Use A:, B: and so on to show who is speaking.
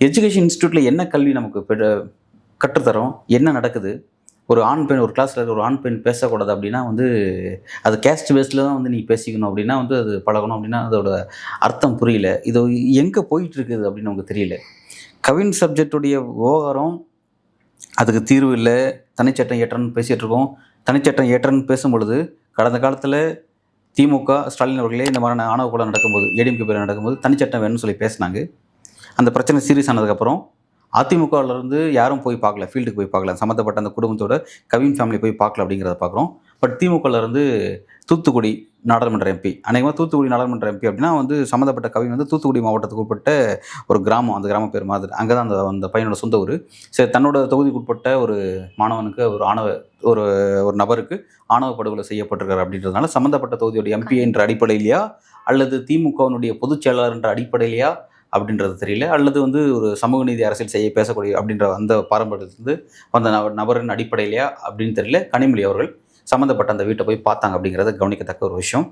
A: Education இன்ஸ்டியூட்டில் என்ன கல்வி நமக்கு கற்றுத்தரோம், என்ன நடக்குது? ஒரு ஆண் பெண் ஒரு கிளாஸில் ஒரு ஆண் பெண் பேசக்கூடாது அப்படின்னா வந்து அது கேஸ்ட் பேஸில் தான் வந்து நீ பேசிக்கணும் அப்படின்னா வந்து அது பழகணும் அப்படின்னா அதோட அர்த்தம் புரியல. இது எங்கே போயிட்டு இருக்குது அப்படின்னு நமக்கு தெரியல. கவின் சப்ஜெக்டுடைய விவகாரம் அதுக்கு தீர்வு இல்லை. தனிச்சட்டம் ஏற்றன்னு பேசிகிட்டு இருக்கோம். தனிச்சட்டம் ஏற்றன்னு பேசும்பொழுது கடந்த காலத்தில் திமுக ஸ்டாலின் அவர்களே இந்த மாதிரியான ஆணவ கொலை நடக்கும்போது ஏடிஎம்கே பேர் நடக்கும்போது தனிச்சட்டம் வேணும்னு சொல்லி பேசினாங்க. அந்த பிரச்சனை சீரியஸ் ஆனதுக்கப்புறம் அதிமுகவிலேருந்து யாரும் போய் பார்க்கல, ஃபீல்டுக்கு போய் பார்க்கல. சம்மந்தப்பட்ட அந்த குடும்பத்தோட கவின் ஃபேமிலி போய் பார்க்கல அப்படிங்கிறத பார்க்குறோம். பட் திமுகலேருந்து தூத்துக்குடி நாடாளுமன்ற எம்பி, அநேகமாக தூத்துக்குடி நாடாளுமன்ற எம்பி அப்படின்னா வந்து சம்மந்தப்பட்ட கவின் வந்து தூத்துக்குடி மாவட்டத்துக்கு உட்பட்ட ஒரு கிராமம், அந்த கிராம பேர் மாதிரி அங்கே தான் அந்த பையனோட சொந்த ஊர். சரி, தன்னோட தொகுதிக்கு உட்பட்ட ஒரு மாணவனுக்கு ஒரு ஒரு நபருக்கு ஆணவ படுகொலை செய்யப்பட்டிருக்காரு அப்படின்றதுனால சம்மந்தப்பட்ட தொகுதியோட எம்பி என்ற அடிப்படையிலையா அல்லது திமுகவினுடைய பொதுச் செயலாளர் என்ற அடிப்படையிலையா அப்படின்றது தெரியல. அல்லது வந்து ஒரு சமூக நீதி அரசியல் செய்ய பேசக்கூடிய அப்படின்ற அந்த பாரம்பரியத்திலிருந்து வந்த நபரின் அடிப்படையிலையா அப்படின்னு தெரியல. கனிமொழி அவர்கள் சம்மந்தப்பட்ட அந்த வீட்டை போய் பார்த்தாங்க அப்படிங்கிறத கவனிக்கத்தக்க ஒரு விஷயம்.